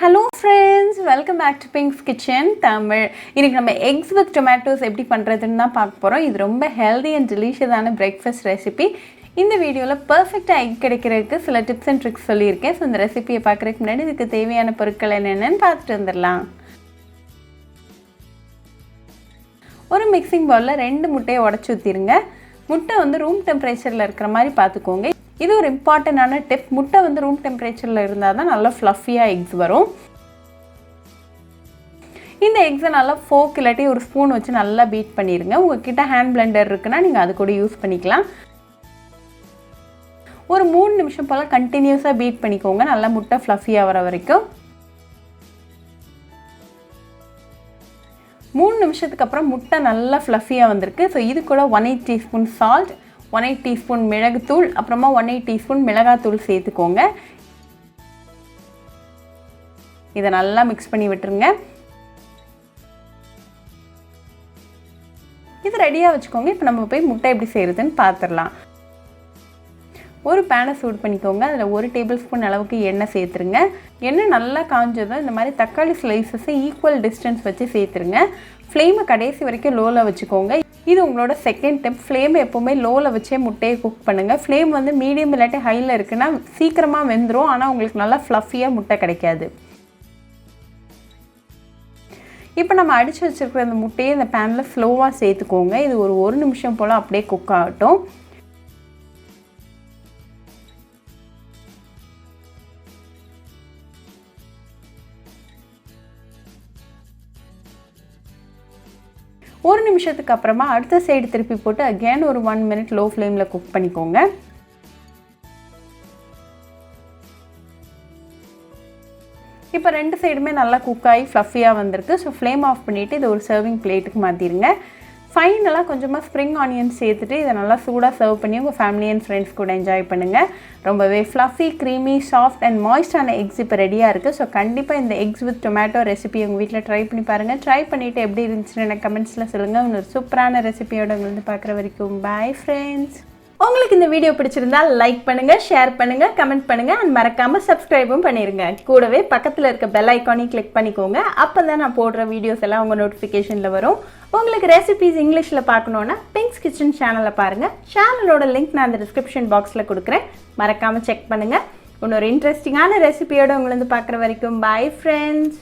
Hello friends, welcome back to Pink's Kitchen Tamil. இன்னைக்கு நம்ம eggs with tomatoes எப்படி பண்றதுன்னு தான் பார்க்க போறோம். இது ரொம்ப healthy and delicious ஆன breakfast recipe. இந்த வீடியோல பெர்ஃபெக்ட்டா egg கிடைக்கிறதுக்கு சில டிப்ஸ் and tricks சொல்லியிருக்கேன். சோ இந்த ரெசிபியை பார்க்கறதுக்கு முன்னாடி இதுக்கு தேவையான பொருட்கள் என்னென்னன்னு பார்த்துட்டு வந்துடலாம். ஒரு மிக்சிங் பவுல்ல 2 முட்டையை உடைச்சு ஊத்திருங்க. முட்டை வந்து ரூம் டெம்பரேச்சர்ல இருக்கிற மாதிரி பார்த்துக்கோங்க. இது ஒரு இம்பார்ட்டன்டான டிப். முட்டை வந்து ரூம் டெம்பரேச்சர்ல இருந்தா தான் நல்ல ஃப்ளஃபியா எக்ஸ் வரும். இந்த எக்ஸை நல்லா ஃபோர்க் இல்லாட்டி ஒரு ஸ்பூன் வச்சு நல்லா பீட் பண்ணிடுங்க. உங்ககிட்ட ஹேண்ட் பிளெண்டர் இருக்குன்னா நீங்கள் அது கூட யூஸ் பண்ணிக்கலாம். ஒரு 3 நிமிஷம் போல் கண்டினியூஸாக பீட் பண்ணிக்கோங்க, நல்லா முட்டை ஃப்ளஃபியாக வர வரைக்கும். 3 நிமிஷத்துக்கு அப்புறம் முட்டை நல்லா ஃப்ளஃபியாக வந்திருக்கு. ஸோ இது கூட 1/8 டீஸ்பூன் சால்ட், 1/8 டீஸ்பூன் மிளகுத்தூள், அப்புறமா 1/8 டீஸ்பூன் மிளகாத்தூள் சேர்த்துக்கோங்க. இதை நல்லா மிக்ஸ் பண்ணி விட்டுருங்க. இது ரெடியாக வச்சுக்கோங்க. இப்போ நம்ம போய் முட்டை எப்படி செய்கிறதுன்னு பார்த்துடலாம். ஒரு பேனை சூடு பண்ணிக்கோங்க. அதில் 1 டேபிள் ஸ்பூன் அளவுக்கு எண்ணெய் சேர்த்துருங்க. எண்ணெய் நல்லா காஞ்சதும் இந்த மாதிரி தக்காளி ஸ்லைசஸை ஈக்குவல் டிஸ்டன்ஸ் வச்சு சேர்த்துருங்க. ஃப்ளேமை கடைசி வரைக்கும் லோவில் வச்சுக்கோங்க. இது உங்களோட செகண்ட் டிப். ஃப்ளேமை எப்போவுமே லோவில் வச்சே முட்டையை குக் பண்ணுங்கள். ஃப்ளேம் வந்து மீடியம் இல்லாட்டி ஹையில் இருக்குன்னா சீக்கிரமாக வெந்துடும், ஆனால் உங்களுக்கு நல்லா ஃப்ளஃபியாக முட்டை கிடைக்காது. இப்போ நம்ம அடித்து வச்சுருக்கிற அந்த முட்டையை இந்த பேனில் ஸ்லோவாக சேர்த்துக்கோங்க. இது ஒரு 1 நிமிஷம் போல் அப்படியே குக் ஆகட்டும். ஒரு நிமிஷத்துக்கு அப்புறமா அடுத்த சைடு திருப்பி போட்டு அகேன் ஒரு 1 மினிட் லோ ஃப்ளேமில் குக் பண்ணிக்கோங்க. இப்போ 2 சைடுமே நல்லா குக் ஆகி ஃப்ளஃபியாக வந்திருக்கு. ஸோ ஃப்ளேம் ஆஃப் பண்ணிவிட்டு இதை ஒரு சர்விங் பிளேட்டுக்கு மாற்றிடுங்க. ஃபைனலாக கொஞ்சமாக ஸ்ப்ரிங் ஆனியன் சேர்த்துட்டு இதை நல்லா சூடாக சர்வ் பண்ணி உங்கள் ஃபேமிலி அண்ட் ஃப்ரெண்ட்ஸ் கூட என்ஜாய் பண்ணுங்கள். ரொம்பவே ஃப்ளஃபி, க்ரீமி, சாஃப்ட் அண்ட் மாய்ஸ்டான எக்ஸ் இப்போ ரெடியாக இருக்குது. ஸோ கண்டிப்பாக இந்த எக்ஸ் வித் டொமேட்டோ ரெசிபி உங்கள் வீட்டில் ட்ரை பண்ணி பாருங்கள். ட்ரை பண்ணிவிட்டு எப்படி இருந்துச்சுன்னு எனக்கு கமெண்ட்ஸில் சொல்லுங்கள். இன்னொரு சூப்பரான ரெசிபியோட உங்களுக்கு பார்க்குற வரைக்கும் பாய் ஃப்ரெண்ட்ஸ். உங்களுக்கு இந்த வீடியோ பிடிச்சிருந்தா லைக் பண்ணுங்கள், ஷேர் பண்ணுங்கள், கமெண்ட் பண்ணுங்கள் அண்ட் மறக்காமல் சப்ஸ்கிரைபும் பண்ணிடுங்க. கூடவே பக்கத்தில் இருக்க பெல் ஐக்கானையும் கிளிக் பண்ணிக்கோங்க. அப்போ தான் நான் போடுற வீடியோஸ் எல்லாம் உங்கள் நோட்டிஃபிகேஷனில் வரும். உங்களுக்கு ரெசிபிஸ் இங்கிலீஷில் பார்க்கணுன்னா பிங்க்ஸ் கிச்சன் சேனலை பாருங்கள். சேனலோட லிங்க் நான் அந்த டிஸ்கிரிப்ஷன் பாக்ஸில் கொடுக்குறேன், மறக்காமல் செக் பண்ணுங்கள். இன்னொரு இன்ட்ரெஸ்டிங்கான ரெசிபியோடு உங்களை வந்து பார்க்குற வரைக்கும் பாய் ஃப்ரெண்ட்ஸ்.